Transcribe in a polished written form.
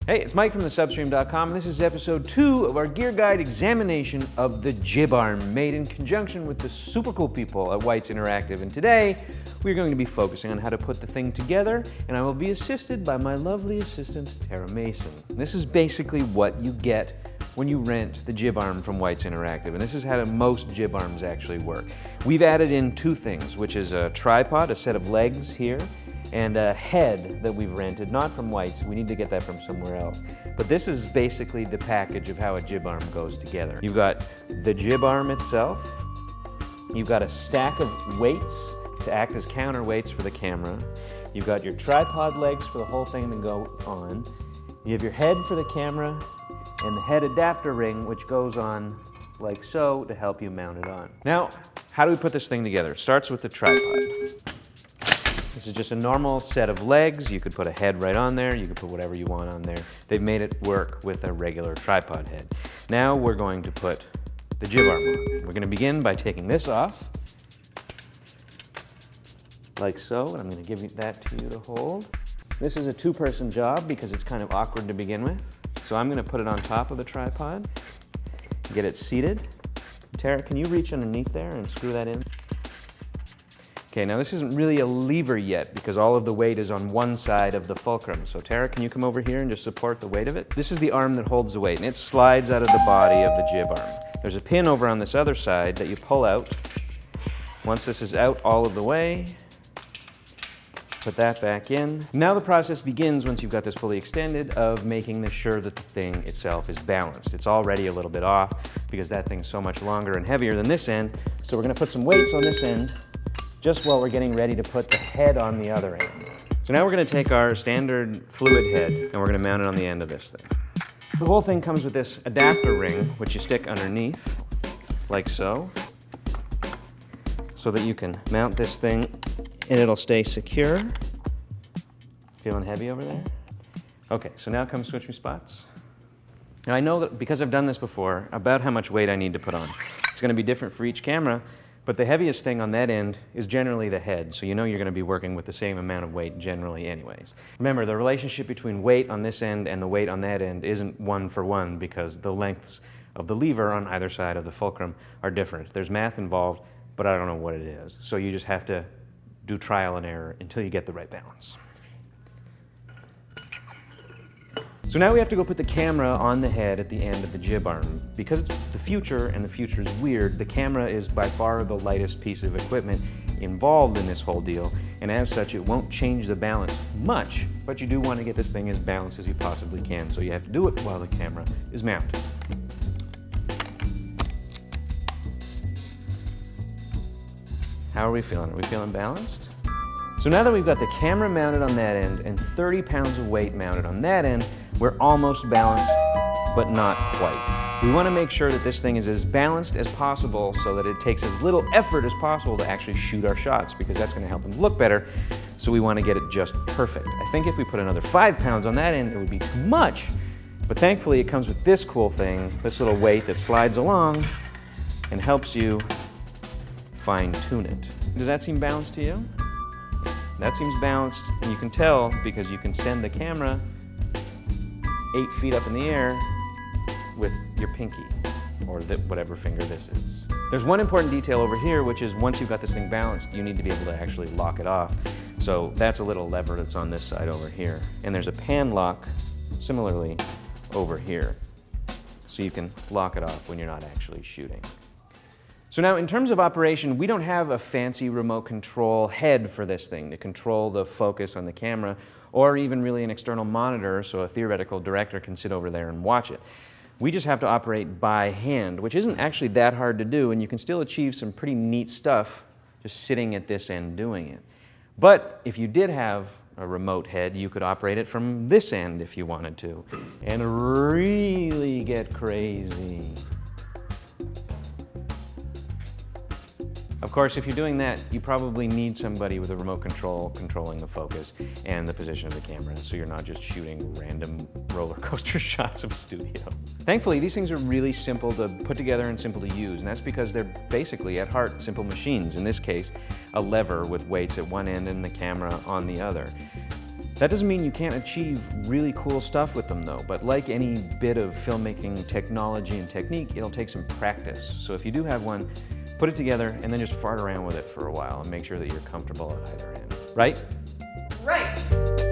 Hey, it's Mike from thesubstream.com, and this is episode 2 of our gear guide examination of the Jib Arm, made in conjunction with the super cool people at White's Interactive. And today, we're going to be focusing on how to put the thing together, and I will be assisted by my lovely assistant, Tara Mason. This is basically what you get when you rent the Jib Arm from White's Interactive, and this is how most Jib Arms actually work. We've added in two things, which is a tripod, a set of legs here, and a head that we've rented, not from White's. We need to get that from somewhere else. But this is basically the package of how a Jib Arm goes together. You've got the Jib Arm itself, you've got a stack of weights to act as counterweights for the camera, you've got your tripod legs for the whole thing to go on, you have your head for the camera, and the head adapter ring, which goes on like so to help you mount it on. Now, how do we put this thing together? It starts with the tripod. This is just a normal set of legs. You could put a head right on there. You could put whatever you want on there. They've made it work with a regular tripod head. Now we're going to put the Jib Arm on. We're going to begin by taking this off, like so, and I'm going to give that to you to hold. This is a two-person job because it's kind of awkward to begin with. So I'm going to put it on top of the tripod, get it seated. Tara, can you reach underneath there and screw that in? Okay, now this isn't really a lever yet because all of the weight is on one side of the fulcrum. So Tara, can you come over here and just support the weight of it? This is the arm that holds the weight, and it slides out of the body of the Jib Arm. There's a pin over on this other side that you pull out. Once this is out all of the way, put that back in. Now the process begins, once you've got this fully extended, of making sure that the thing itself is balanced. It's already a little bit off because that thing's so much longer and heavier than this end. So we're gonna put some weights on this end just while we're getting ready to put the head on the other end. So now we're gonna take our standard fluid head and we're gonna mount it on the end of this thing. The whole thing comes with this adapter ring, which you stick underneath, like so that you can mount this thing and it'll stay secure. Feeling heavy over there? Okay, so now come switch me spots. Now I know that because I've done this before, about how much weight I need to put on. It's gonna be different for each camera, but the heaviest thing on that end is generally the head, so you know you're gonna be working with the same amount of weight generally anyways. Remember, the relationship between weight on this end and the weight on that end isn't 1 for 1 because the lengths of the lever on either side of the fulcrum are different. There's math involved, but I don't know what it is. So you just have to do trial and error until you get the right balance. So now we have to go put the camera on the head at the end of the Jib Arm. Because it's the future and the future is weird, the camera is by far the lightest piece of equipment involved in this whole deal, and as such it won't change the balance much, but you do want to get this thing as balanced as you possibly can, so you have to do it while the camera is mounted. How are we feeling? Are we feeling balanced? So now that we've got the camera mounted on that end and 30 pounds of weight mounted on that end, we're almost balanced, but not quite. We want to make sure that this thing is as balanced as possible so that it takes as little effort as possible to actually shoot our shots, because that's going to help them look better. So we want to get it just perfect. I think if we put another 5 pounds on that end, it would be too much. But thankfully it comes with this cool thing, this little weight that slides along and helps you fine-tune it. Does that seem balanced to you? That seems balanced, and you can tell because you can send the camera 8 feet up in the air with your pinky, or whatever finger this is. There's one important detail over here, which is once you've got this thing balanced, you need to be able to actually lock it off. So that's a little lever that's on this side over here. And there's a pan lock, similarly, over here. So you can lock it off when you're not actually shooting. So now in terms of operation, we don't have a fancy remote control head for this thing to control the focus on the camera, or even really an external monitor so a theoretical director can sit over there and watch it. We just have to operate by hand, which isn't actually that hard to do, and you can still achieve some pretty neat stuff just sitting at this end doing it. But if you did have a remote head, you could operate it from this end if you wanted to, and really get crazy. Of course, if you're doing that, you probably need somebody with a remote control controlling the focus and the position of the camera, so you're not just shooting random roller coaster shots of a studio. Thankfully, these things are really simple to put together and simple to use, and that's because they're basically, at heart, simple machines. In this case, a lever with weights at one end and the camera on the other. That doesn't mean you can't achieve really cool stuff with them though, but like any bit of filmmaking technology and technique, it'll take some practice. So if you do have one, put it together and then just fart around with it for a while and make sure that you're comfortable at either end. Right? Right.